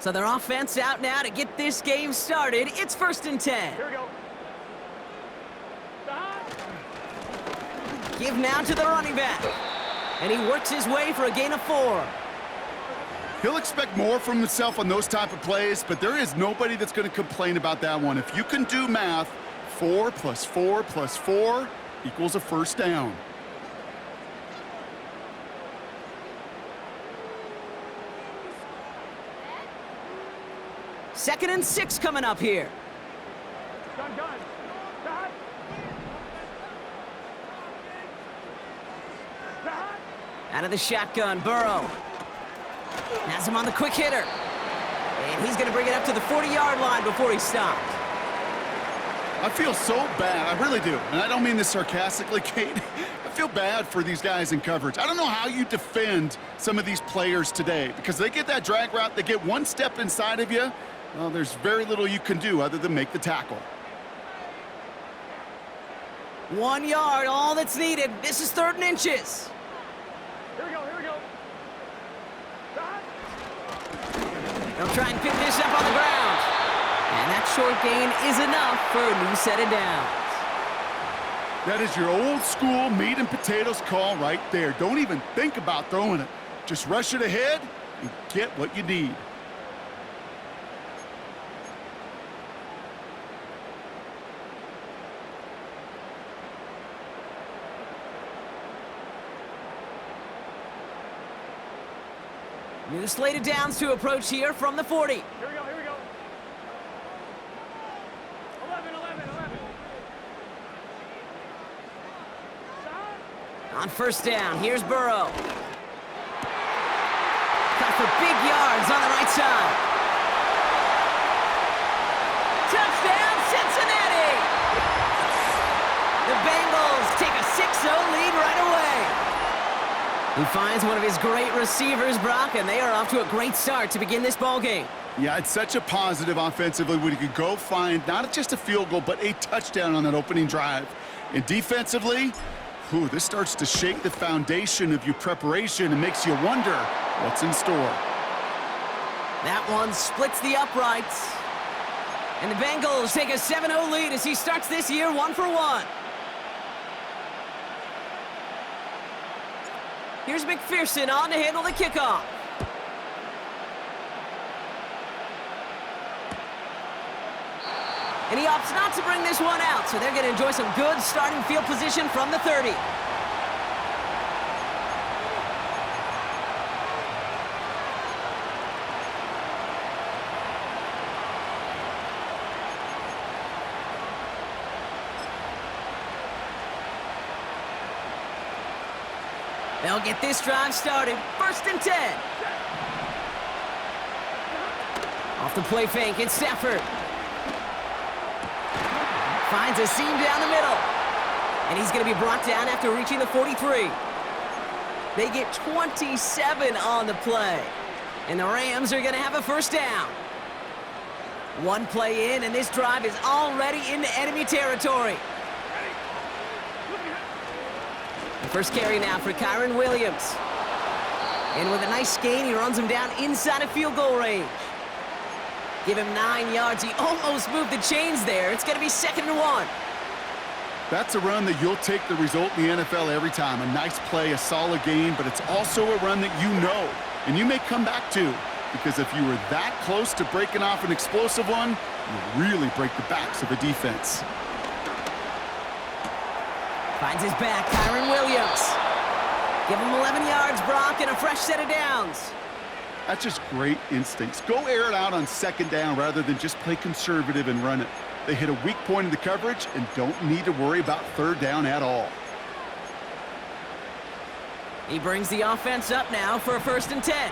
So their offense out now to get this game started. It's 1st and 10. Here we go. Give now to the running back. And he works his way for a gain of 4. He'll expect more from himself on those type of plays, but there is nobody that's going to complain about that one. If you can do math, 4 plus 4 plus 4 equals a first down. Second and 6 coming up here. Gun. Out of the shotgun, Burrow. Has him on the quick hitter. And he's going to bring it up to the 40-yard line before he stops. I feel so bad, I really do. And I don't mean this sarcastically, Kate. I feel bad for these guys in coverage. I don't know how you defend some of these players today because they get that drag route, they get one step inside of you. Well, there's very little you can do other than make the tackle. 1 yard, all that's needed. This is 3rd and inches. Here we go. They'll try and pick this up on the ground. And that short gain is enough for a new set of downs. That is your old school meat and potatoes call right there. Don't even think about throwing it. Just rush it ahead and get what you need. New slate of downs to approach here from the 40. Here we go. 11. On 1st down, here's Burrow. Cut for big yards on the right side. Touchdown, Cincinnati! The Bengals take a 6-0 lead right away. He finds one of his great receivers, Brock, and they are off to a great start to begin this ballgame. Yeah, it's such a positive offensively when you could go find not just a field goal, but a touchdown on that opening drive. And defensively, this starts to shake the foundation of your preparation and makes you wonder what's in store. That one splits the uprights. And the Bengals take a 7-0 lead as he starts this year 1 for 1. Here's McPherson on to handle the kickoff. And he opts not to bring this one out, so they're going to enjoy some good starting field position from the 30. They'll get this drive started. 1st and 10. Off the play fake, it's Stafford. Finds a seam down the middle. And he's going to be brought down after reaching the 43. They get 27 on the play. And the Rams are going to have a 1st down. One play in, and this drive is already into enemy territory. First carry now for Kyron Williams. And with a nice gain, he runs him down inside of field goal range. Give him 9 yards. He almost moved the chains there. It's going to be 2nd and 1. That's a run that you'll take the result in the NFL every time. A nice play, a solid gain, but it's also a run that you know and you may come back to. Because if you were that close to breaking off an explosive one, you really break the backs of the defense. Finds his back, Kyron Williams. Give him 11 yards, Brock, and a fresh set of downs. That's just great instincts. Go air it out on 2nd down rather than just play conservative and run it. They hit a weak point in the coverage and don't need to worry about 3rd down at all. He brings the offense up now for a 1st and 10.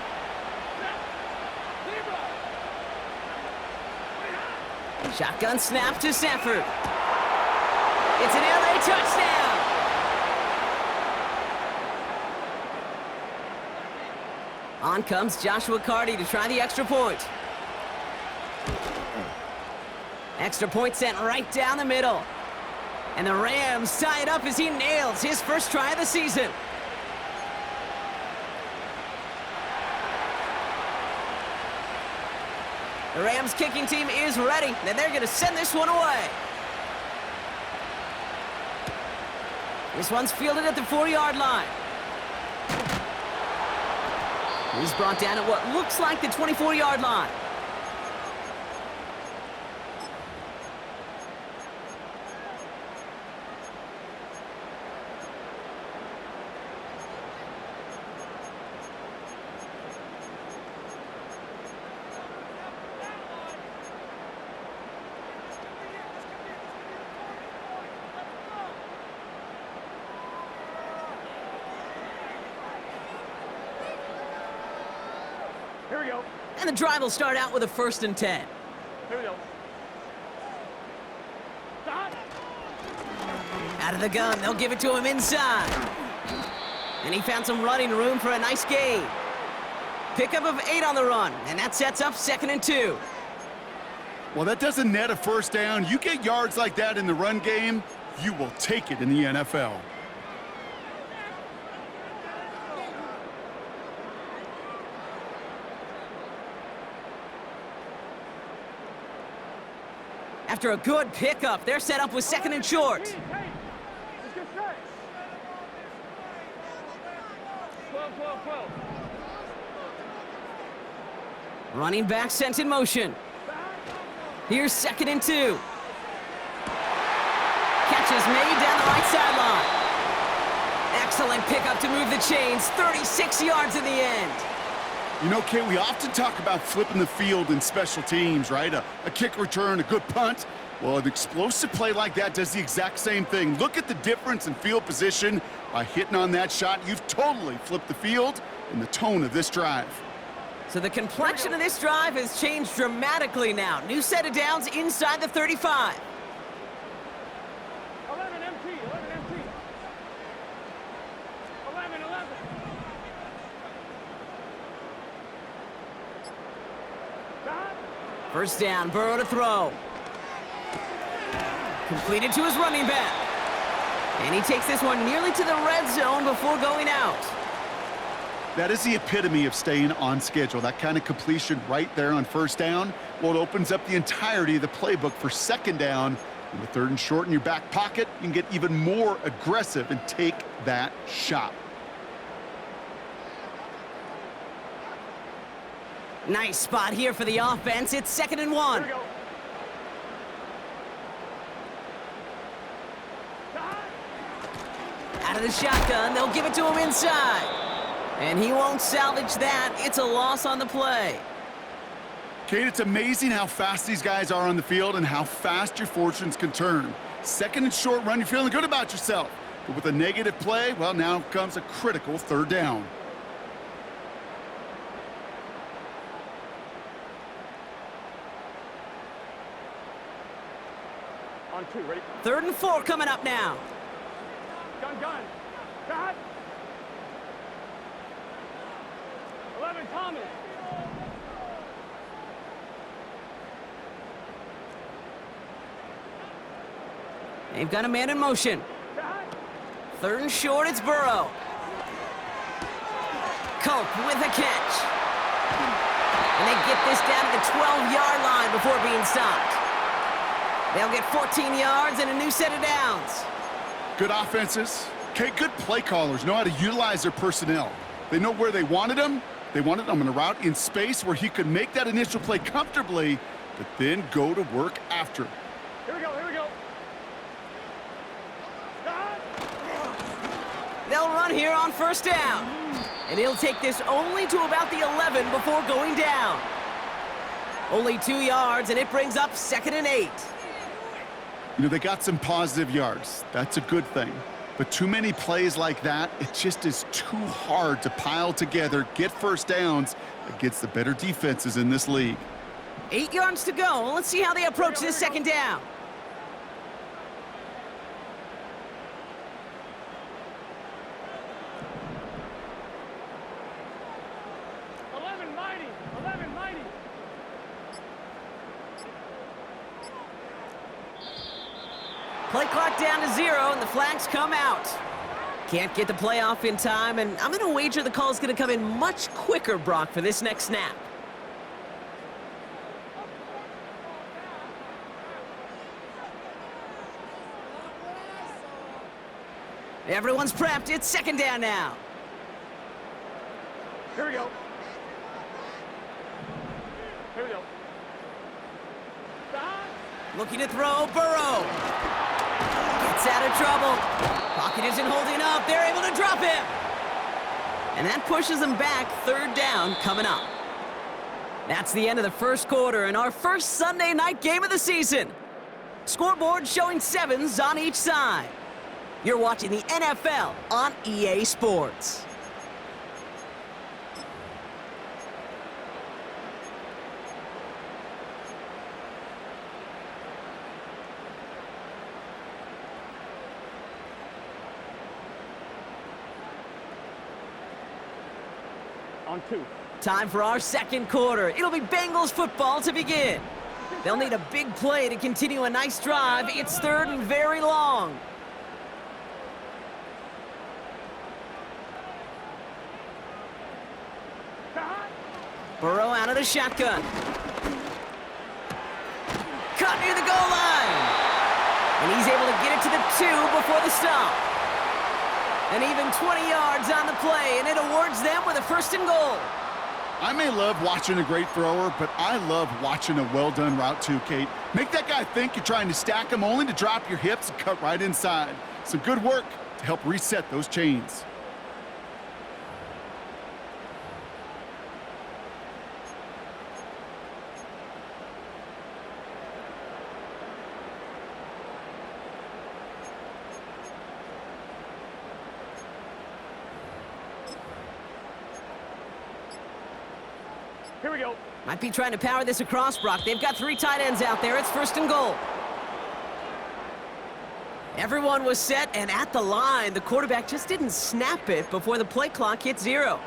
Shotgun snap to Stafford. It's an LA touchdown. On comes Joshua Carty to try the extra point. Extra point sent right down the middle. And the Rams tie it up as he nails his 1st try of the season. The Rams kicking team is ready, and they're going to send this one away. This one's fielded at the 4-yard line. He's brought down at what looks like the 24-yard line. Here we go. And the drive will start out with a 1st and 10. Here we go. Stop. Out of the gun, they'll give it to him inside. And he found some running room for a nice gain. Pickup of 8 on the run, and that sets up 2nd and 2. Well, that doesn't net a first down. You get yards like that in the run game, you will take it in the NFL. After a good pickup, they're set up with 2nd and short. Hey, let's get set. 12, 12, 12. Running back sent in motion. Here's 2nd and 2. Catch is made down the right sideline. Excellent pickup to move the chains. 36 yards in the end. You know, Kate, we often talk about flipping the field in special teams, right? A kick return, a good punt. Well, an explosive play like that does the exact same thing. Look at the difference in field position. By hitting on that shot, you've totally flipped the field and the tone of this drive. So the complexion of this drive has changed dramatically now. New set of downs inside the 35. 11 MT, 11 MT. 11, 11. Stop. First down, Burrow to throw. Completed to his running back. And he takes this one nearly to the red zone before going out. That is the epitome of staying on schedule. That kind of completion right there on first down. Well, it opens up the entirety of the playbook for 2nd down. And with 3rd and short in your back pocket, you can get even more aggressive and take that shot. Nice spot here for the offense. It's 2nd and 1. Here we go. Stop. Out of the shotgun, they'll give it to him inside. And he won't salvage that. It's a loss on the play. Kate, it's amazing how fast these guys are on the field and how fast your fortunes can turn. 2nd and short run, you're feeling good about yourself. But with a negative play, well, now comes a critical 3rd down. On 2, ready? 3rd and 4 coming up now. Gun, gun. Stop. 11, Thomas. They've got a man in motion. Stop. 3rd and short, it's Burrow. Culp with a catch. And they get this down to the 12-yard line before being stopped. They'll get 14 yards and a new set of downs. Good offenses. Kate, good play callers know how to utilize their personnel. They know where they wanted them. They wanted him on a route in space where he could make that initial play comfortably, but then go to work after. Here we go, here we go. Stop. They'll run here on 1st down. And he'll take this only to about the 11 before going down. Only 2 yards, and it brings up 2nd and 8. You know, they got some positive yards. That's a good thing. But too many plays like that, it just is too hard to pile together, get first downs against the better defenses in this league. 8 yards to go. Let's see how they approach this 2nd down. Play clock down to 0, and the flags come out. Can't get the play off in time, and I'm going to wager the call's going to come in much quicker, Brock, for this next snap. Everyone's prepped. It's second down now. Here we go. Here we go. Stop. Looking to throw, Burrow. Gets out of trouble. Pocket isn't holding up. They're able to drop him. And that pushes them back. Third down coming up. That's the end of the first quarter and our first Sunday night game of the season. Scoreboard showing 7s on each side. You're watching the NFL on EA Sports. On 2. Time for our second quarter. It'll be Bengals football to begin. They'll need a big play to continue a nice drive. It's third and very long. Burrow out of the shotgun. Cut near the goal line. And he's able to get it to the 2 before the stop. And even 20 yards on the play, and it awards them with a first and goal. I may love watching a great thrower, but I love watching a well-done route too, Kate. Make that guy think you're trying to stack him only to drop your hips and cut right inside. Some good work to help reset those chains. Here we go. Might be trying to power this across, Brock. They've got 3 tight ends out there. It's first and goal. Everyone was set and at the line. The quarterback just didn't snap it before the play clock hit 0.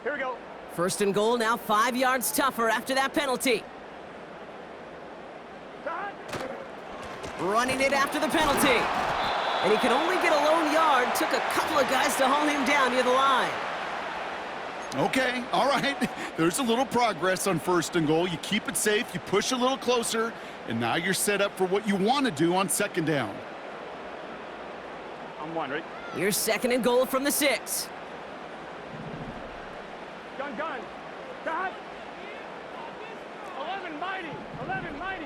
Here we go. First and goal, now 5 yards tougher after that penalty. Stop. Running it after the penalty. And he could only get a lone yard. Took a couple of guys to haul him down near the line. Okay, all right. There's a little progress on first and goal. You keep it safe, you push a little closer, and now you're set up for what you want to do on second down. On 1, right? Here's second and goal from the 6. Gun. Stop. 11 mighty. 11 mighty.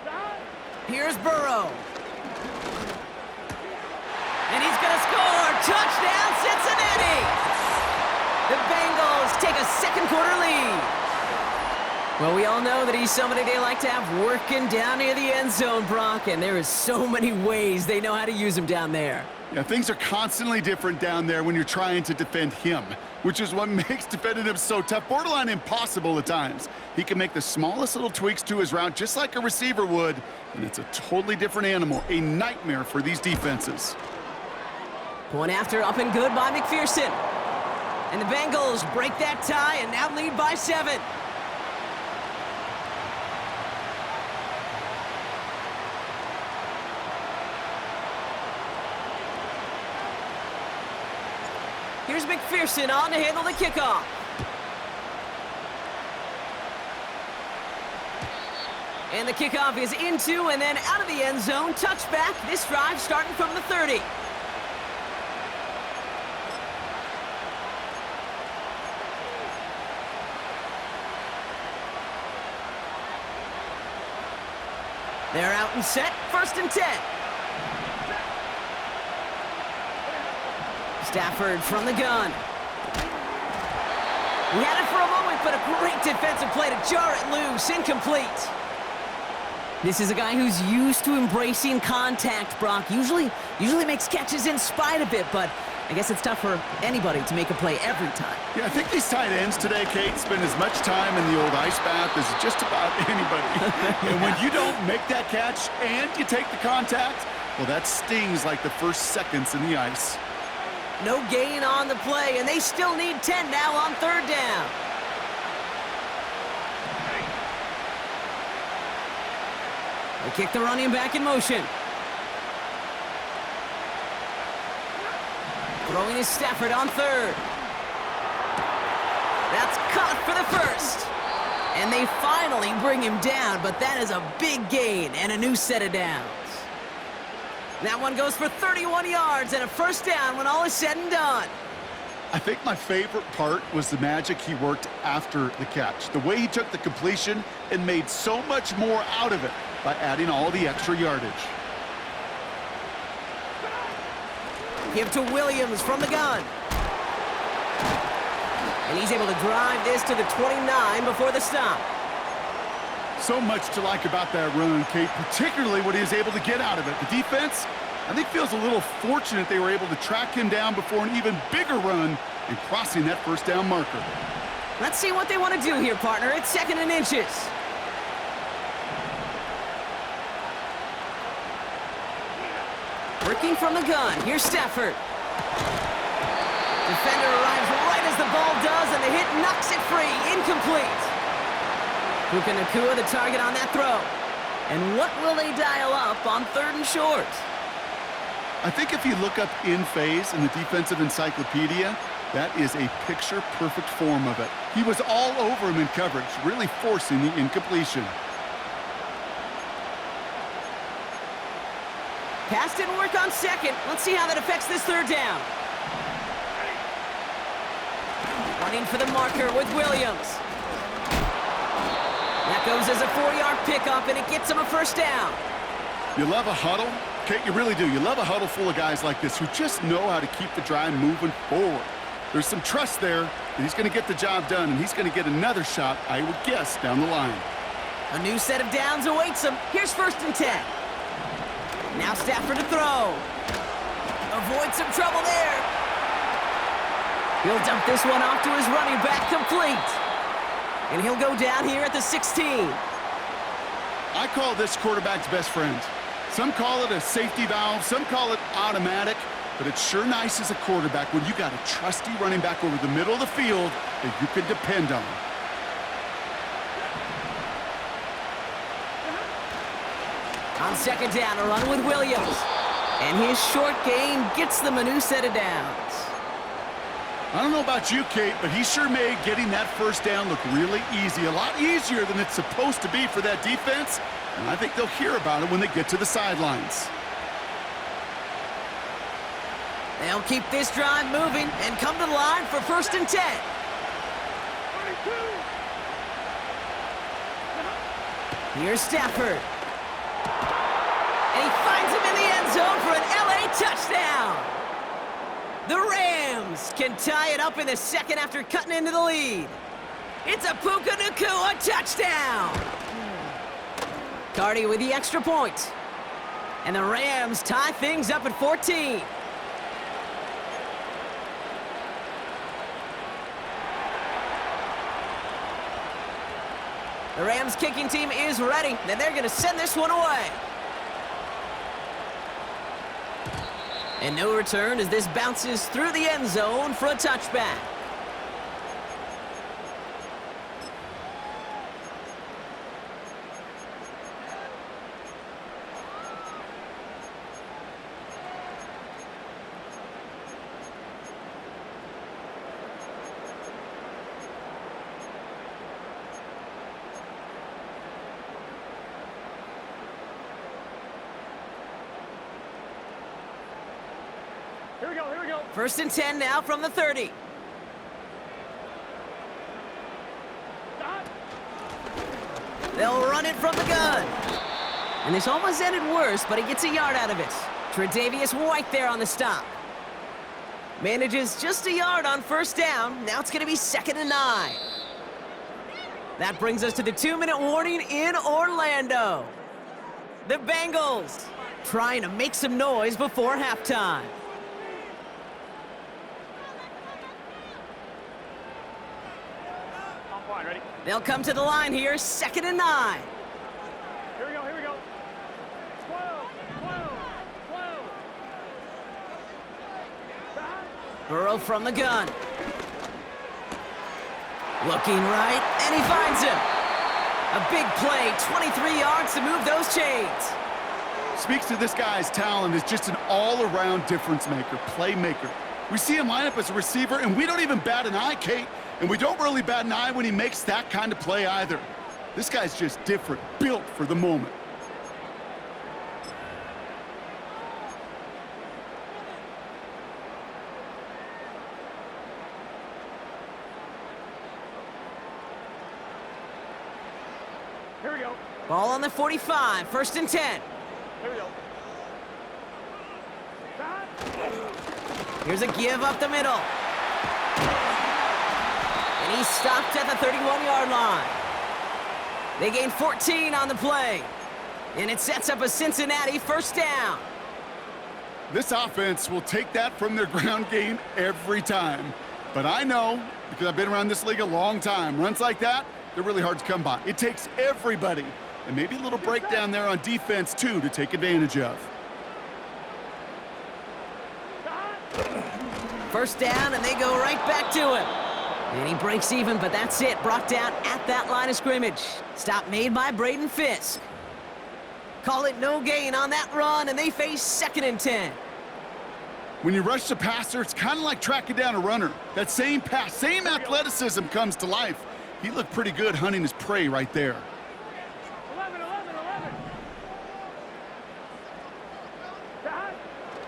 Stop. Here's Burrow. And he's going to score. Touchdown, Cincinnati! The Bengals take a second quarter lead. Well, we all know that he's somebody they like to have working down near the end zone, Brock, and there is so many ways they know how to use him down there. Yeah, things are constantly different down there when you're trying to defend him, which is what makes defending him so tough, borderline impossible at times. He can make the smallest little tweaks to his route just like a receiver would, and it's a totally different animal, a nightmare for these defenses. Point after up and good by McPherson. And the Bengals break that tie and now lead by 7. Here's McPherson on to handle the kickoff. And the kickoff is into and then out of the end zone. Touchback. This drive starting from the 30. They're out and set. First and 10. Stafford from the gun. He had it for a moment, but a great defensive play to jar it loose. Incomplete. This is a guy who's used to embracing contact, Brock. Usually makes catches in spite of it, but I guess it's tough for anybody to make a play every time. Yeah, I think these tight ends today, Kate, spend as much time in the old ice bath as just about anybody. And when you don't make that catch and you take the contact, well, that stings like the first seconds in the ice. No gain on the play, and they still need 10 now on third down. They kick the running back in motion. Throwing is Stafford on third. That's caught for the first. And they finally bring him down, but that is a big gain and a new set of downs. That one goes for 31 yards and a first down when all is said and done. I think my favorite part was the magic he worked after the catch. The way he took the completion and made so much more out of it by adding all the extra yardage. Give to Williams from the gun. And he's able to drive this to the 29 before the stop. So much to like about that run, Kate, particularly what he was able to get out of it. The defense, I think, feels a little fortunate they were able to track him down before an even bigger run and crossing that first down marker. Let's see what they want to do here, partner. It's 2nd and inches. Working from the gun. Here's Stafford. Defender arrives right as the ball does, and the hit knocks it free. Incomplete. Puka Nacua the target on that throw. And what will they dial up on 3rd and short? I think if you look up in phase in the defensive encyclopedia, that is a picture-perfect form of it. He was all over him in coverage, really forcing the incompletion. Pass didn't work on 2nd. Let's see how that affects this 3rd down. Running for the marker with Williams. That goes as a 4-yard pickup, and it gets him a first down. You love a huddle? Kate, you really do. You love a huddle full of guys like this who just know how to keep the drive moving forward. There's some trust there that he's going to get the job done, and he's going to get another shot, I would guess, down the line. A new set of downs awaits him. Here's 1st and 10. Now Stafford to throw. Avoid some trouble there. He'll dump this one off to his running back, complete. And he'll go down here at the 16. I call this quarterback's best friend. Some call it a safety valve, some call it automatic, but it's sure nice as a quarterback when you got a trusty running back over the middle of the field that you can depend on. On 2nd down, a run with Williams. And his short gain gets them a new set of downs. I don't know about you, Kate, but he sure made getting that first down look really easy. A lot easier than it's supposed to be for that defense. And I think they'll hear about it when they get to the sidelines. They'll keep this drive moving and come to the line for 1st and 10. 32. Here's Stafford. And he finds him in the end zone for an LA touchdown. The Rams can tie it up in the 2nd after cutting into the lead. It's a Puka Nacua touchdown. Cardi with the extra point. And the Rams tie things up at 14. The Rams kicking team is ready, and they're going to send this one away. And no return as this bounces through the end zone for a touchback. Here we go, here we go. 1st and 10 now from the 30. Stop. They'll run it from the gun. And this almost ended worse, but he gets a yard out of it. Tre'Davious White there on the stop. Manages just a yard on 1st down. Now it's going to be 2nd and 9. That brings us to the 2-minute warning in Orlando. The Bengals trying to make some noise before halftime. I'm fine, ready? They'll come to the line here, 2nd and 9. Here we go, here we go. 12, 12, 12. Stop. Burrow from the gun. Looking right, and he finds him. A big play, 23 yards to move those chains. Speaks to this guy's talent as just an all-around difference maker, playmaker. We see him line up as a receiver, and we don't even bat an eye, Kate, and we don't really bat an eye when he makes that kind of play either. This guy's just different, built for the moment. Here we go. Ball on the 45, 1st and 10. Here we go. Stop. Here's a give up the middle. And he's stopped at the 31-yard line. They gain 14 on the play. And it sets up a Cincinnati 1st down. This offense will take that from their ground game every time. But I know, because I've been around this league a long time, runs like that, they're really hard to come by. It takes everybody. And maybe a little breakdown there on defense, too, to take advantage of. 1st down, and they go right back to him. And he breaks even, but that's it. Brought down at that line of scrimmage. Stop made by Braden Fisk. Call it no gain on that run, and they face 2nd and 10. When you rush the passer, it's kind of like tracking down a runner. That same pass, same athleticism comes to life. He looked pretty good hunting his prey right there. 11.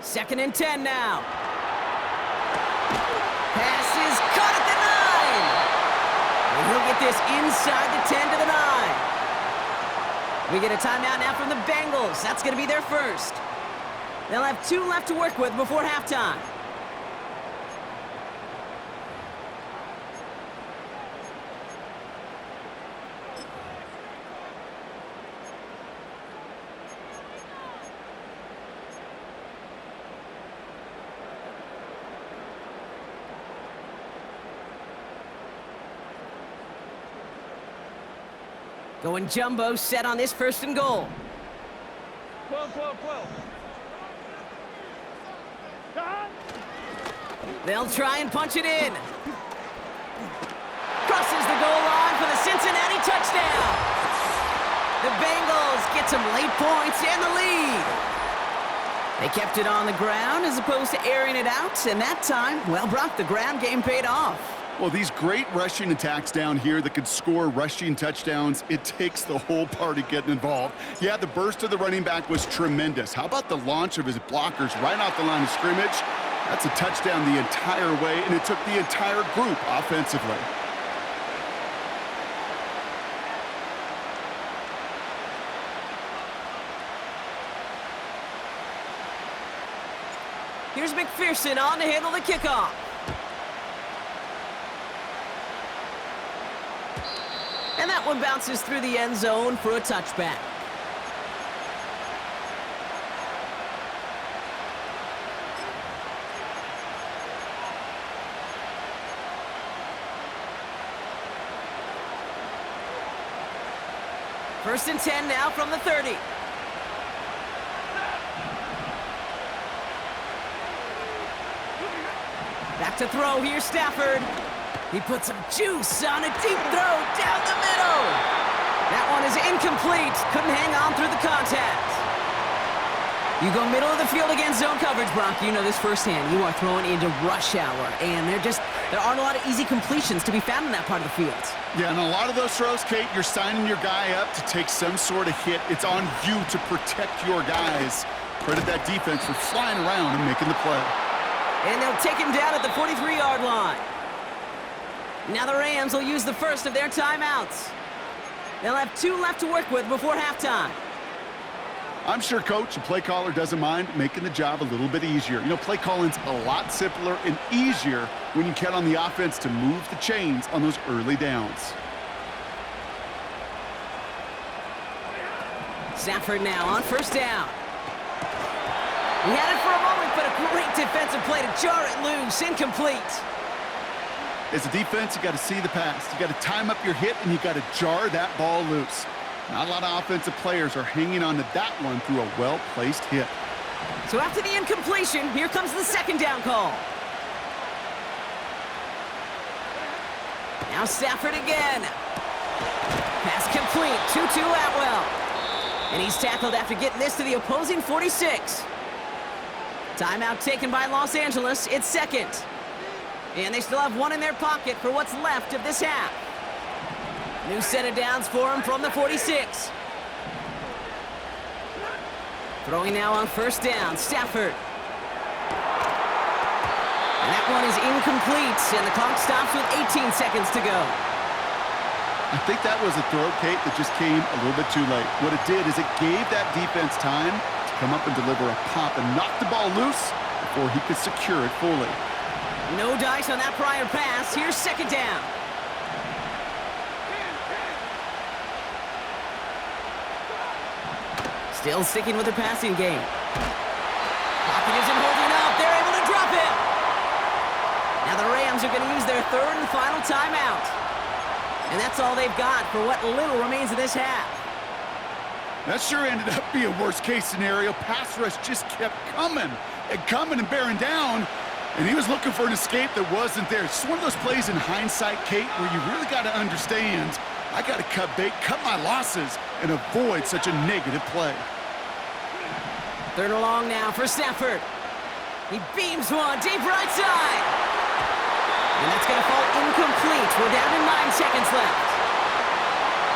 2nd and 10 now. Pass is caught at the 9. And he'll get this inside the 10 to the 9. We get a timeout now from the Bengals. That's going to be their first. They'll have 2 left to work with before halftime. Going jumbo set on this 1st and goal. 12. Stop. They'll try and punch it in. Crosses the goal line for the Cincinnati touchdown. The Bengals get some late points and the lead. They kept it on the ground as opposed to airing it out, and that time, well, Brock, the ground game paid off. Well, these great rushing attacks down here that could score rushing touchdowns, it takes the whole party getting involved. Yeah, the burst of the running back was tremendous. How about the launch of his blockers right off the line of scrimmage? That's a touchdown the entire way, and it took the entire group offensively. Here's McPherson on to handle the kickoff. And that one bounces through the end zone for a touchback. First and 10 now from the 30. Back to throw here, Stafford. He puts some juice on a deep throw down the middle. That one is incomplete. Couldn't hang on through the contact. You go middle of the field against zone coverage, Brock. You know this firsthand. You are throwing into rush hour, and there aren't a lot of easy completions to be found in that part of the field. Yeah, and a lot of those throws, Kate, you're signing your guy up to take some sort of hit. It's on you to protect your guys. Credit that defense for flying around and making the play. And they'll take him down at the 43-yard line. Now the Rams will use the first of their timeouts. They'll have 2 left to work with before halftime. I'm sure coach and play caller doesn't mind making the job a little bit easier. You know, play calling's a lot simpler and easier when you count on the offense to move the chains on those early downs. Stafford now on 1st down. He had it for a moment, but a great defensive play to jar it loose. Incomplete. As a defense, you got to see the pass. You got to time up your hit, and you got to jar that ball loose. Not a lot of offensive players are hanging on to that one through a well-placed hit. So after the incompletion, here comes the 2nd down call. Now Stafford again. Pass complete. Tutu Atwell. And he's tackled after getting this to the opposing 46. Timeout taken by Los Angeles. It's second. And they still have one in their pocket for what's left of this half. New set of downs for him from the 46. Throwing now on first down, Stafford. And that one is incomplete, and the clock stops with 18 seconds to go. I think that was a throw, Kate, that just came a little bit too late. What it did is it gave that defense time to come up and deliver a pop and knock the ball loose before he could secure it fully. No dice on that prior pass. Here's second down. Still sticking with the passing game. Pocket isn't holding up. They're able to drop him. Now the Rams are going to use their third and final timeout. And that's all they've got for what little remains of this half. That sure ended up being a worst-case scenario. Pass rush just kept coming and bearing down. And he was looking for an escape that wasn't there. It's just one of those plays in hindsight, Kate, where you really got to understand, I got to cut bait, cut my losses, and avoid such a negative play. Third and long now for Stafford. He beams one deep right side. And that's going to fall incomplete. We're down to 9 seconds left.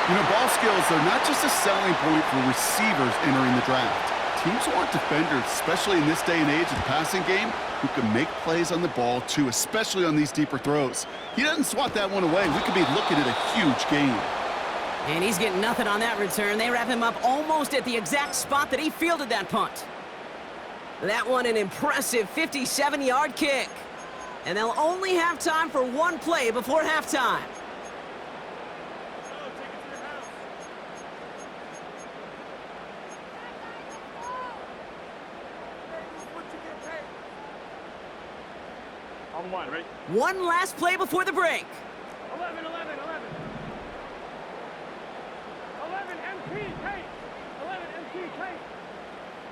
You know, ball skills are not just a selling point for receivers entering the draft. Teams want defenders, especially in this day and age of the passing game, who can make plays on the ball, too, especially on these deeper throws. He doesn't swat that one away. We could be looking at a huge gain. And he's getting nothing on that return. They wrap him up almost at the exact spot that he fielded that punt. That one an impressive 57-yard kick. And they'll only have time for one play before halftime. On one, right? One last play before the break. 11, 11, 11. 11 MPK. 11 MPK.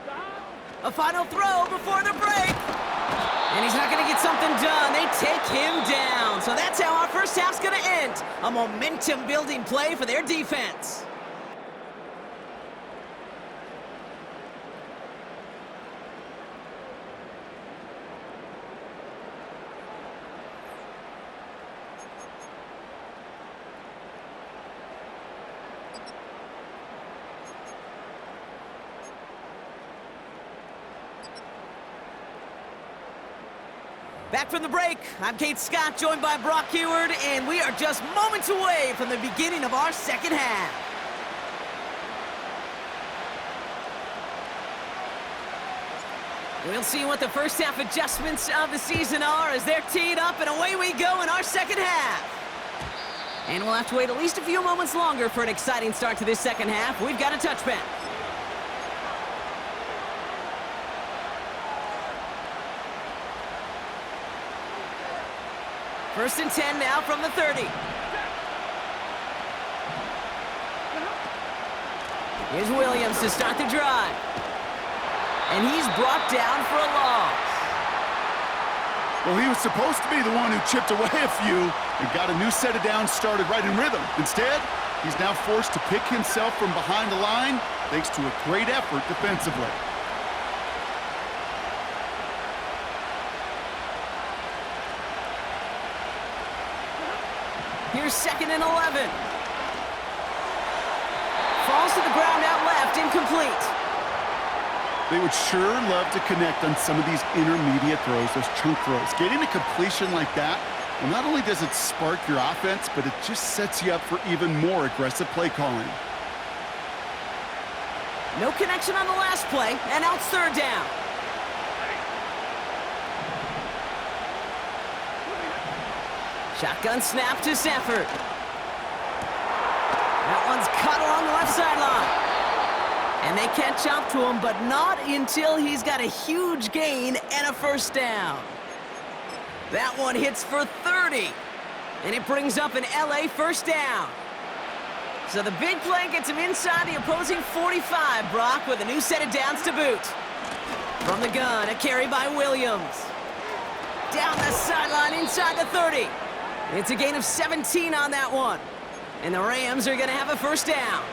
Down. A final throw before the break. And he's not going to get something done. They take him down. So that's how our first half's going to end. A momentum-building play for their defense. Back from the break, I'm Kate Scott, joined by Brock Heward, and we are just moments away from the beginning of our second half. We'll see what the first half adjustments of the season are as they're teed up, and away we go in our second half. And we'll have to wait at least a few moments longer for an exciting start to this second half. We've got a touchback. First and 10 now from the 30. Here's Williams to start the drive. And he's brought down for a loss. Well, he was supposed to be the one who chipped away a few and got a new set of downs started right in rhythm. Instead, he's now forced to pick himself from behind the line thanks to a great effort defensively. Here's second and 11. Falls to the ground out left, incomplete. They would sure love to connect on some of these intermediate throws, those chunk throws. Getting a completion like that, well, not only does it spark your offense, but it just sets you up for even more aggressive play calling. No connection on the last play, and now it's third down. Shotgun snap to Stafford. That one's caught along the left sideline. And they catch up to him, but not until he's got a huge gain and a first down. That one hits for 30. And it brings up an LA first down. So the big play gets him inside the opposing 45, Brock, with a new set of downs to boot. From the gun, a carry by Williams. Down the sideline inside the 30. It's a gain of 17 on that one. And the Rams are going to have a first down.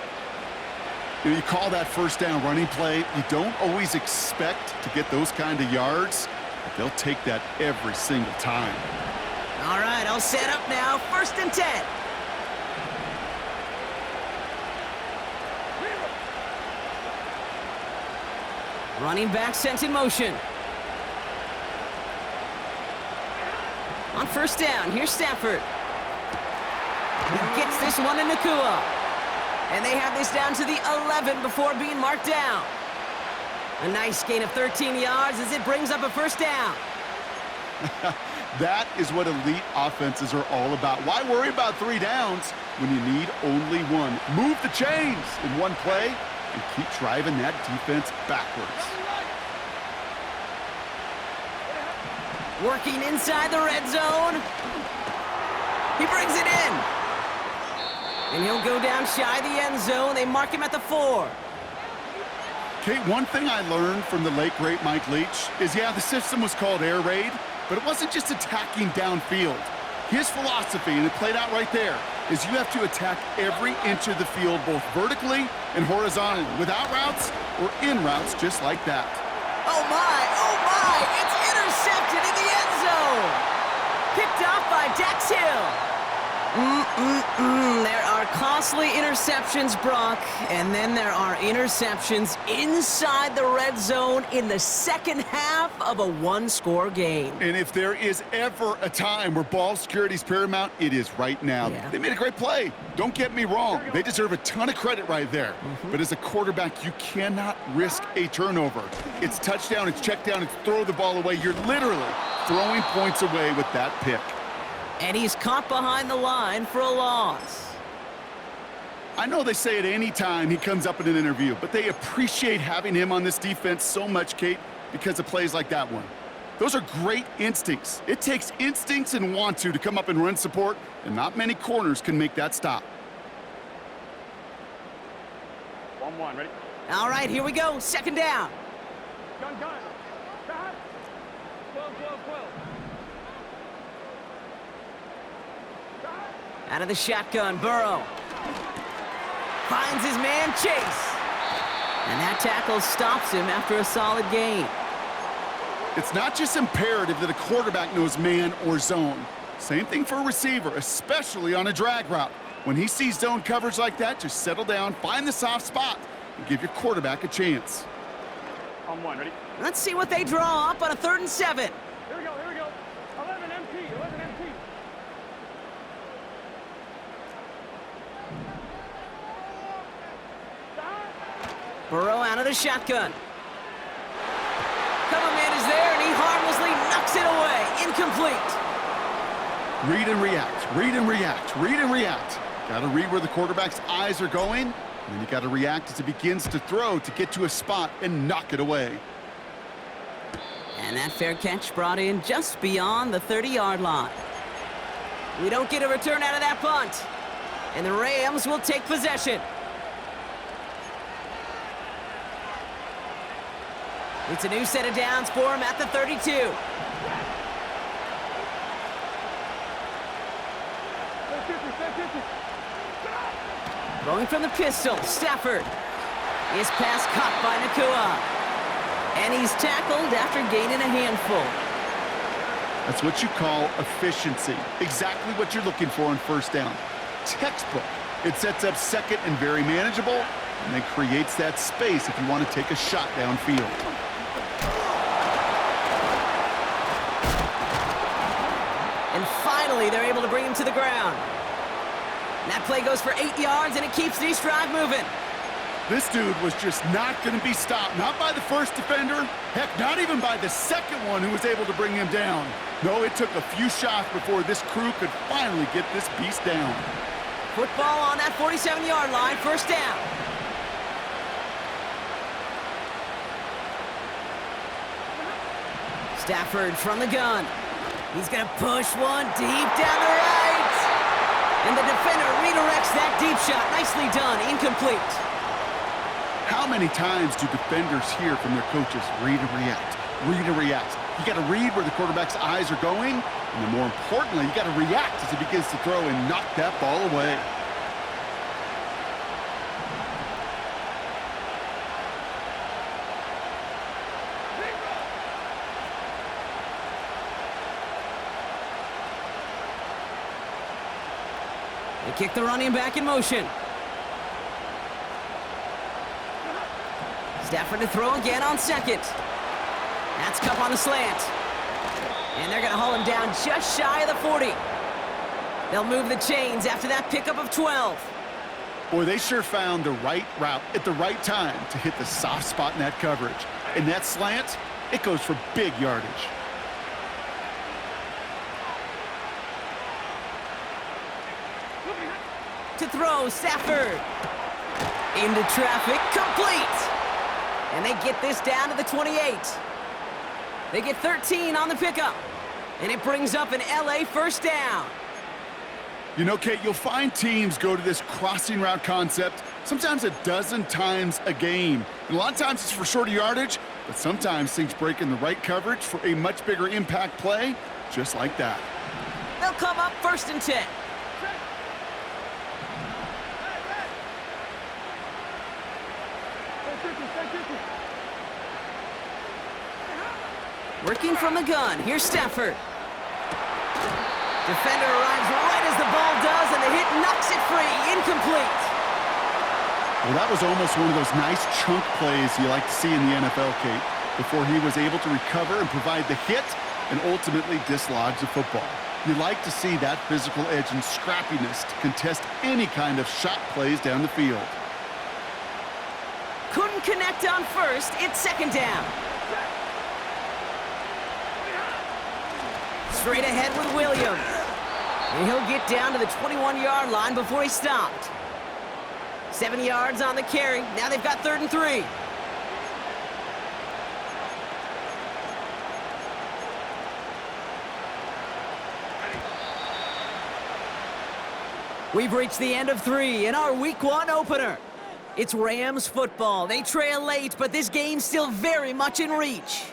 You call that first down running play. You don't always expect to get those kind of yards, but they'll take that every single time. All right, I'll set up now. 1st and 10. Running back sent in motion. On 1st down, here's Stafford. He gets this one to Nakua. And they have this down to the 11 before being marked down. A nice gain of 13 yards as it brings up a 1st down. That is what elite offenses are all about. Why worry about 3 downs when you need only 1? Move the chains in one play and keep driving that defense backwards. Working inside the red zone. He brings it in. And he'll go down shy of the end zone. They mark him at the 4. Kate, one thing I learned from the late, great Mike Leach is, yeah, the system was called air raid, but it wasn't just attacking downfield. His philosophy, and it played out right there, is you have to attack every inch of the field, both vertically and horizontally, without routes or in routes just like that. Oh my, it's intercepted in the end zone. Picked off by Dax Hill. There are costly interceptions, Brock, and then there are interceptions inside the red zone in the second half of a 1-score game. And if there is ever a time where ball security is paramount, it is right now. Yeah. They made a great play. Don't get me wrong. They deserve a ton of credit right there. But as a quarterback, you cannot risk a turnover. It's touchdown, it's check down, it's throw the ball away. You're literally throwing points away with that pick. And he's caught behind the line for a loss. I know they say it any time he comes up in an interview, but they appreciate having him on this defense so much, Kate, because of plays like that one. Those are great instincts. It takes instincts and want to come up and run support, and not many corners can make that stop. 1-1, ready? All right, here we go. 2nd down. Gun. Stop. 12. Out of the shotgun, Burrow. Finds his man, Chase. And that tackle stops him after a solid gain. It's not just imperative that a quarterback knows man or zone. Same thing for a receiver, especially on a drag route. When he sees zone coverage like that, just settle down, find the soft spot, and give your quarterback a chance. On 1, ready? Let's see what they draw up on a 3rd and 7. Here we go. 11 MT. Burrow out of the shotgun. Cover man is there, and he harmlessly knocks it away. Incomplete. Read and react. Got to read where the quarterback's eyes are going, and then you got to react as he begins to throw to get to a spot and knock it away. And that fair catch brought in just beyond the 30-yard line. We don't get a return out of that punt. And the Rams will take possession. It's a new set of downs for him at the 32. Throwing from the pistol, Stafford. His pass caught by Nakua. And he's tackled after gaining a handful. That's what you call efficiency. Exactly what you're looking for on 1st down. Textbook. It sets up 2nd and very manageable, and then creates that space if you want to take a shot downfield. And finally, they're able to bring him to the ground. And that play goes for 8 yards, and it keeps this drive moving. This dude was just not going to be stopped. Not by the first defender. Heck, not even by the second one who was able to bring him down. No, it took a few shots before this crew could finally get this beast down. Football on that 47-yard line, 1st down. Stafford from the gun. He's going to push one deep down the right. And the defender redirects that deep shot. Nicely done. Incomplete. How many times do defenders hear from their coaches, read and react, read and react? You got to read where the quarterback's eyes are going, and then more importantly, you got to react as he begins to throw and knock that ball away. They kick the running back in motion. Stafford to throw again on second. That's Cup on the slant. And they're going to haul him down just shy of the 40. They'll move the chains after that pickup of 12. Boy, they sure found the right route at the right time to hit the soft spot in that coverage. And that slant, it goes for big yardage. To throw, Stafford. Into traffic, complete. And they get this down to the 28. They get 13 on the pickup. And it brings up an LA first down. You know, Kate, you'll find teams go to this crossing route concept sometimes a dozen times a game. And a lot of times it's for shorter yardage, but sometimes things break in the right coverage for a much bigger impact play, just like that. They'll come up 1st and 10. Working from the gun, here's Stafford. Defender arrives right as the ball does, and the hit knocks it free. Incomplete. Well, that was almost one of those nice chunk plays you like to see in the NFL, Kate, before he was able to recover and provide the hit and ultimately dislodge the football. You like to see that physical edge and scrappiness to contest any kind of shot plays down the field. Couldn't connect on first. It's 2nd down. Straight ahead with Williams. And he'll get down to the 21-yard line before he stopped. 7 yards on the carry. Now they've got 3rd and 3. We've reached the end of 3 in our Week 1 opener. It's Rams football. They trail late, but this game's still very much in reach.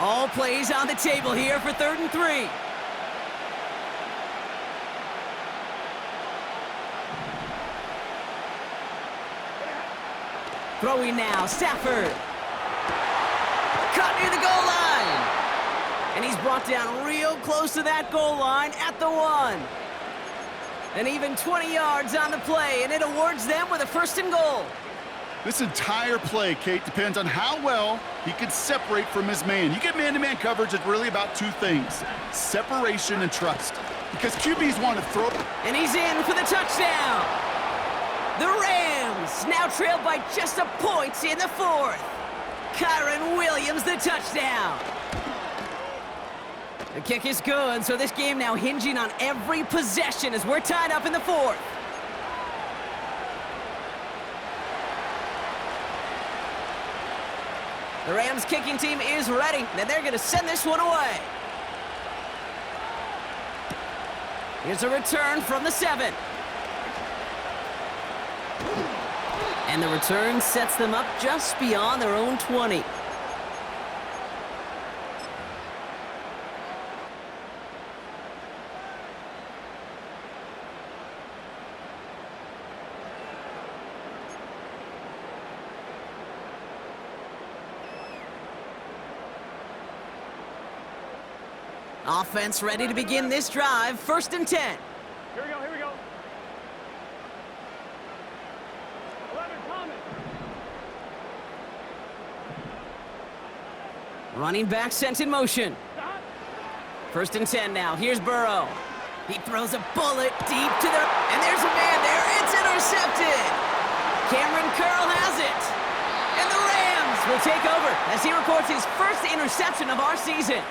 All plays on the table here for 3rd and 3. Throwing now, Stafford. Caught near the goal line. And he's brought down real close to that goal line at the 1. And even 20 yards on the play, and it awards them with a 1st and goal. This entire play, Kate, depends on how well he can separate from his man. You get man-to-man coverage, it's really about 2 things: separation and trust. Because QBs want to throw. And he's in for the touchdown. The Rams now trailed by just a point in the 4th. Kyron Williams, the touchdown. The kick is good, so this game now hinging on every possession as we're tied up in the 4th. The Rams kicking team is ready, and they're going to send this one away. Here's a return from the 7. And the return sets them up just beyond their own 20. Offense ready to begin this drive. 1st and 10. Here we go, here we go. 11 coming. Running back sent in motion. 1st and 10 now. Here's Burrow. He throws a bullet deep to the... And there's a man there. It's intercepted. Cameron Curl has it. And the Rams will take over as he records his 1st interception of our season.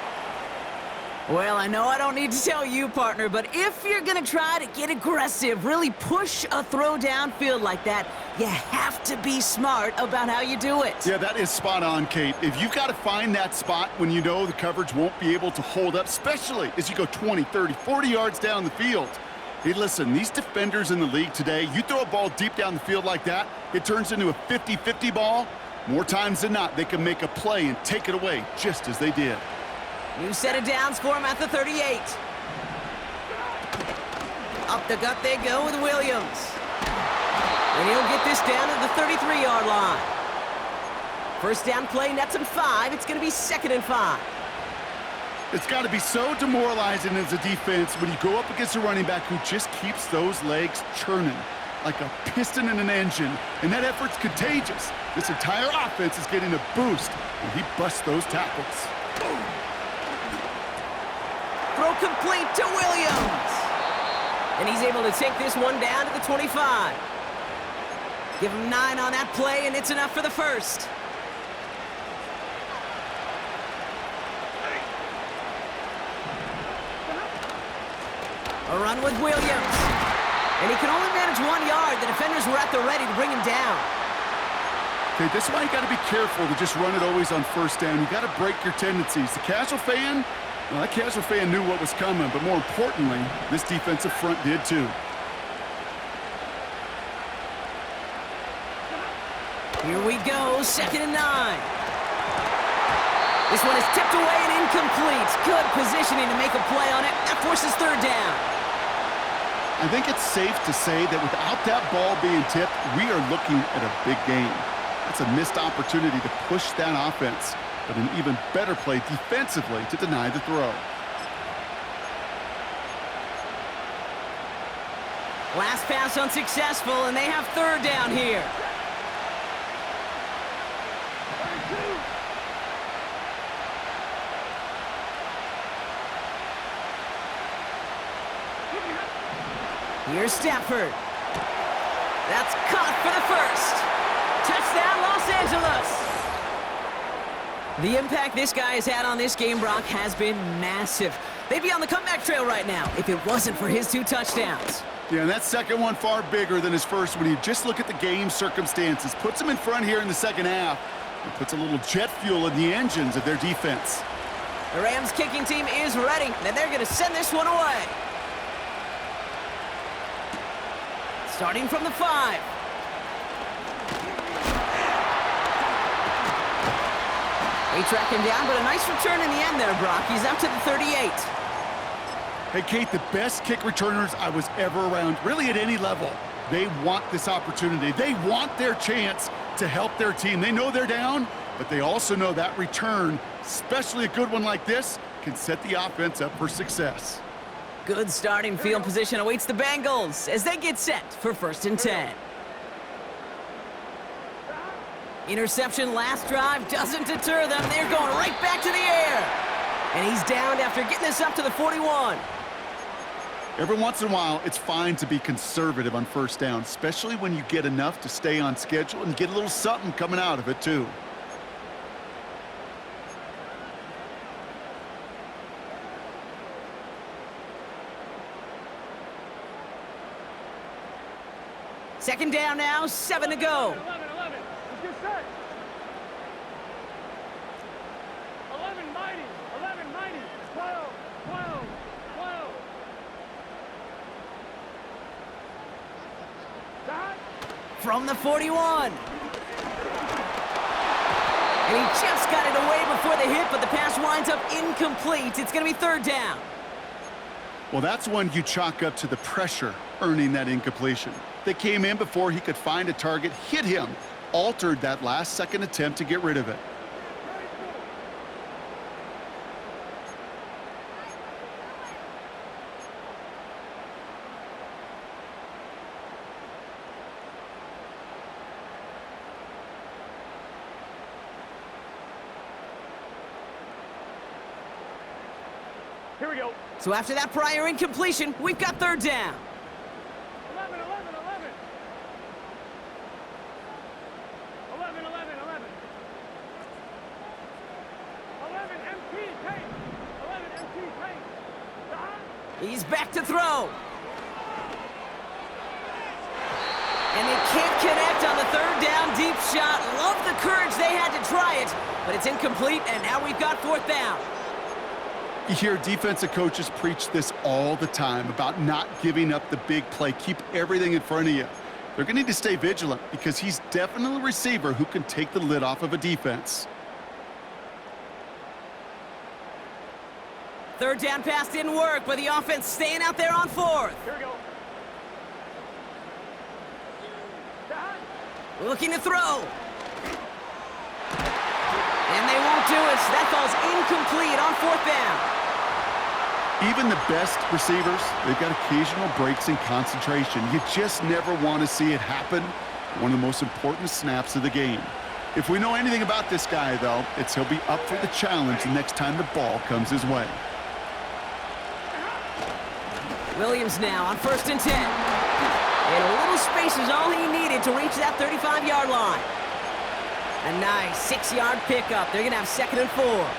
Well, I know I don't need to tell you, partner, but if you're going to try to get aggressive, really push a throw downfield like that, you have to be smart about how you do it. Yeah, that is spot on, Kate. If you've got to find that spot when you know the coverage won't be able to hold up, especially as you go 20, 30, 40 yards down the field, Hey, listen, these defenders in the league today, you throw a ball deep down the field like that, it turns into a 50-50 ball. More times than not, they can make a play and take it away, just as they did. New set of downs for him at the 38. Up the gut they go with Williams. And he'll get this down to the 33-yard line. First down play, nets him 5. It's going to be 2nd and 5. It's got to be so demoralizing as a defense when you go up against a running back who just keeps those legs churning like a piston in an engine, and that effort's contagious. This entire offense is getting a boost when he busts those tackles. Throw complete to Williams. And he's able to take this one down to the 25. Give him 9 on that play, and it's enough for the first. A run with Williams. And he can only manage 1 yard. The defenders were at the ready to bring him down. Okay, this is why you got to be careful to just run it always on first down. You got to break your tendencies. The casual fan, well, that casual fan knew what was coming, but more importantly, this defensive front did too. Here we go, 2nd and 9. This one is tipped away and incomplete. Good positioning to make a play on it. That forces 3rd down. I think it's safe to say that without that ball being tipped, we are looking at a big game. That's a missed opportunity to push that offense, but an even better play defensively to deny the throw. Last pass unsuccessful, and they have 3rd down here. Here's Stafford. That's caught for the first. Touchdown, Los Angeles. The impact this guy has had on this game, Brock, has been massive. They'd be on the comeback trail right now if it wasn't for his 2 touchdowns. Yeah, and that second one far bigger than his first when you just look at the game circumstances. Puts them in front here in the second half. And puts a little jet fuel in the engines of their defense. The Rams kicking team is ready, and they're going to send this one away. Starting from the 5. They track him down, but a nice return in the end there, Brock. He's up to the 38. Hey, Kate, the best kick returners I was ever around, really at any level, they want this opportunity. They want their chance to help their team. They know they're down, but they also know that return, especially a good one like this, can set the offense up for success. Good starting field position awaits the Bengals as they get set for 1st and 10. Interception last drive doesn't deter them. They're going right back to the air. And he's downed after getting this up to the 41. Every once in a while, it's fine to be conservative on first down, especially when you get enough to stay on schedule and get a little something coming out of it, too. Second down now, 7 to go. 11. Let's get set. 11 mighty. 12. Dot. From the 41. And he just got it away before the hit, but the pass winds up incomplete. It's going to be 3rd down. Well, that's one you chalk up to the pressure earning that incompletion. They came in before he could find a target, hit him, altered that last-second attempt to get rid of it. Here we go. So after that prior incompletion, we've got 3rd down. 11. 11 MT paint. 11 MT paint. Dot. He's back to throw. And they can't connect on the 3rd down deep shot. Love the courage they had to try it, but it's incomplete, and now we've got 4th down. You hear defensive coaches preach this all the time about not giving up the big play. Keep everything in front of you. They're going to need to stay vigilant because he's definitely a receiver who can take the lid off of a defense. Third down pass didn't work, but the offense staying out there on fourth. Here we go. Looking to throw. And they won't do it, so that fall's incomplete on fourth down. Even the best receivers, they've got occasional breaks in concentration. You just never want to see it happen. One of the most important snaps of the game. If we know anything about this guy, though, it's he'll be up for the challenge the next time the ball comes his way. Williams now on 1st and 10. And a little space is all he needed to reach that 35-yard line. A nice 6-yard pickup. They're going to have 2nd and 4.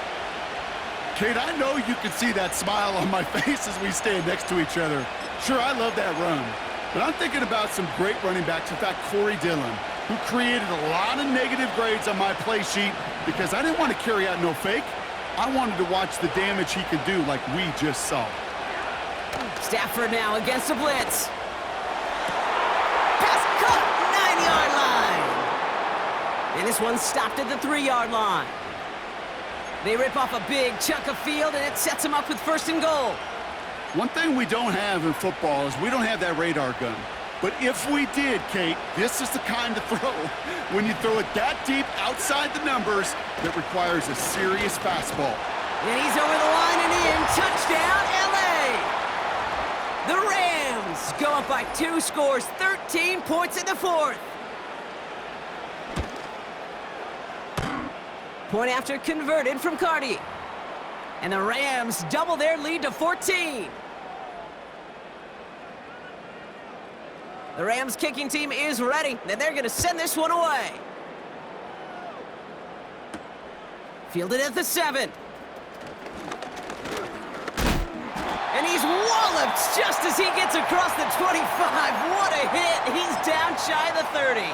Kate, I know you can see that smile on my face as we stand next to each other. Sure, I love that run. But I'm thinking about some great running backs. In fact, Corey Dillon, who created a lot of negative grades on my play sheet because I didn't want to carry out no fake. I wanted to watch the damage he could do like we just saw. Stafford now against the blitz. Pass caught, 9-yard line. And this one stopped at the 3-yard line. They rip off a big chunk of field, and it sets them up with 1st and goal. One thing we don't have in football is we don't have that radar gun. But if we did, Kate, this is the kind of throw, when you throw it that deep outside the numbers, that requires a serious fastball. And he's over the line and in. Touchdown, L.A. The Rams go up by 2 scores, 13 points in the 4th. Point after converted from Cardi. And the Rams double their lead to 14. The Rams kicking team is ready, and they're going to send this one away. Fielded at the 7. And he's walloped just as he gets across the 25. What a hit. He's down shy of the 30.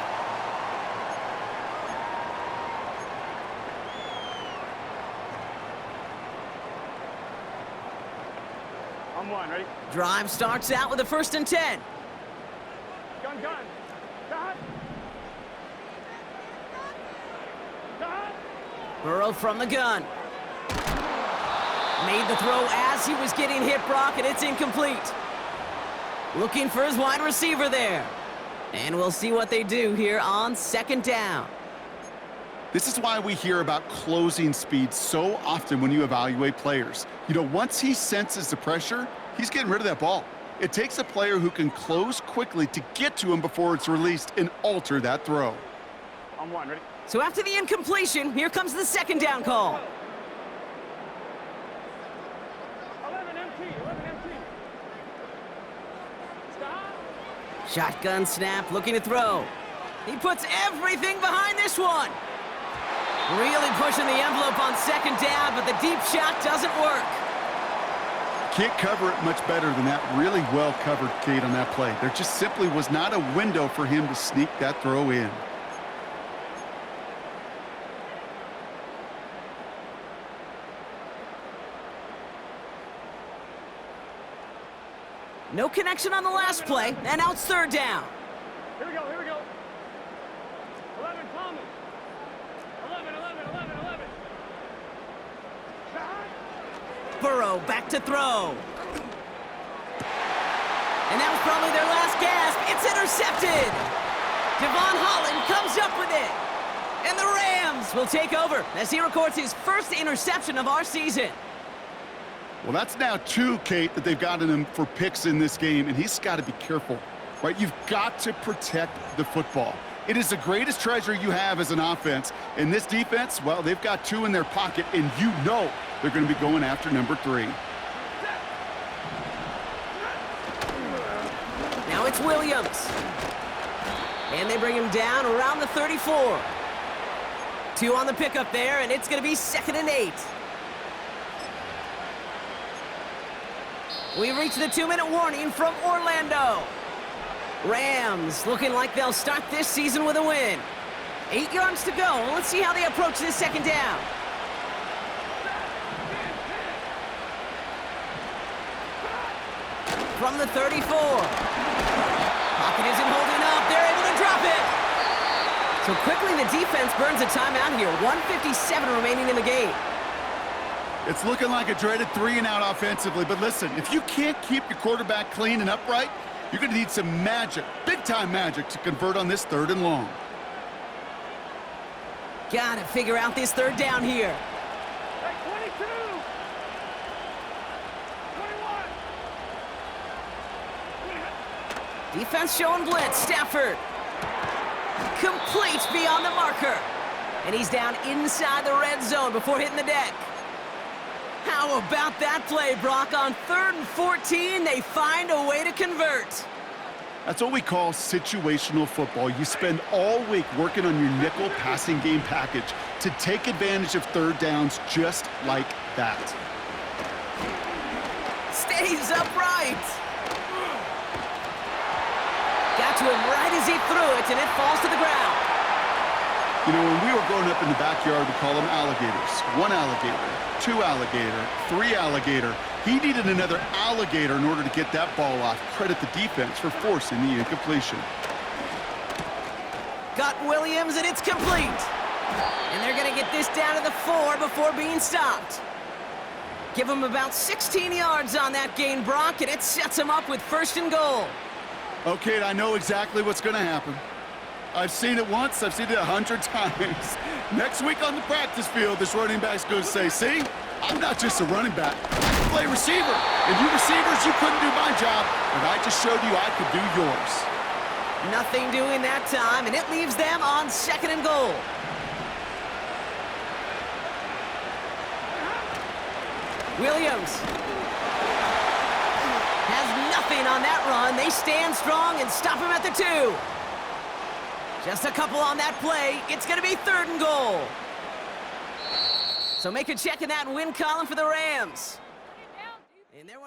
On 1, ready? Drive starts out with a 1st and 10. Gun. Got. Burrow from the gun. Made the throw as he was getting hit, Brock, and it's incomplete. Looking for his wide receiver there. And we'll see what they do here on 2nd down. This is why we hear about closing speed so often when you evaluate players. You know, once he senses the pressure, he's getting rid of that ball. It takes a player who can close quickly to get to him before it's released and alter that throw. On 1, ready? So after the incompletion, here comes the 2nd down call. 11 empty. Stop. Shotgun snap, looking to throw. He puts everything behind this one. Really pushing the envelope on 2nd down, but the deep shot doesn't work. Can't cover it much better than that. Really well covered, Kate, on that play. There just simply was not a window for him to sneak that throw in. No connection on the last play, and now it's 3rd down. Here we go. 11, Thomas. 11. Burrow back to throw. And that was probably their last gasp. It's intercepted. Devon Holland comes up with it. And the Rams will take over as he records his 1st interception of our season. Well, that's now 2, Kate, that they've gotten him for picks in this game, and he's got to be careful, right? You've got to protect the football. It is the greatest treasure you have as an offense. And this defense, well, they've got 2 in their pocket, and you know they're going to be going after number 3. Now it's Williams. And they bring him down around the 34. 2 on the pickup there, and it's going to be 2nd and 8. We've reached the 2-minute warning from Orlando. Rams looking like they'll start this season with a win. 8 yards to go. Let's see how they approach this 2nd down. from the 34. Pocket isn't holding up. They're able to drop it. So quickly the defense burns a timeout here. 1:57 remaining in the game. It's looking like a dreaded 3-and-out offensively, but listen, if you can't keep your quarterback clean and upright, you're going to need some magic, big-time magic, to convert on this 3rd and long. Gotta figure out this 3rd down here. Hey, 22. 21. Defense showing blitz. Stafford completes beyond the marker. And he's down inside the red zone before hitting the deck. How about that play, Brock? On 3rd and 14, they find a way to convert. That's what we call situational football. You spend all week working on your nickel passing game package to take advantage of 3rd downs just like that. Stays upright. Got to him right as he threw it, and it falls to the ground. You know, when we were growing up in the backyard, we call them alligators. 1 alligator, 2 alligator, 3 alligator. He needed another alligator in order to get that ball off. Credit the defense for forcing the incompletion. Got Williams, and it's complete. And they're going to get this down to the 4 before being stopped. Give him about 16 yards on that gain, Brock, and it sets him up with 1st and goal. Okay, I know exactly what's going to happen. I've seen it once, I've seen it 100 times. Next week on the practice field, this running back's going to say, see, I'm not just a running back, I can play receiver. And you receivers, you couldn't do my job, but I just showed you I could do yours. Nothing doing that time, and it leaves them on 2nd and goal. Williams has nothing on that run. They stand strong and stop him at the 2. Just a couple on that play. It's going to be 3rd and goal. So make a check in that win column for the Rams. And they're one of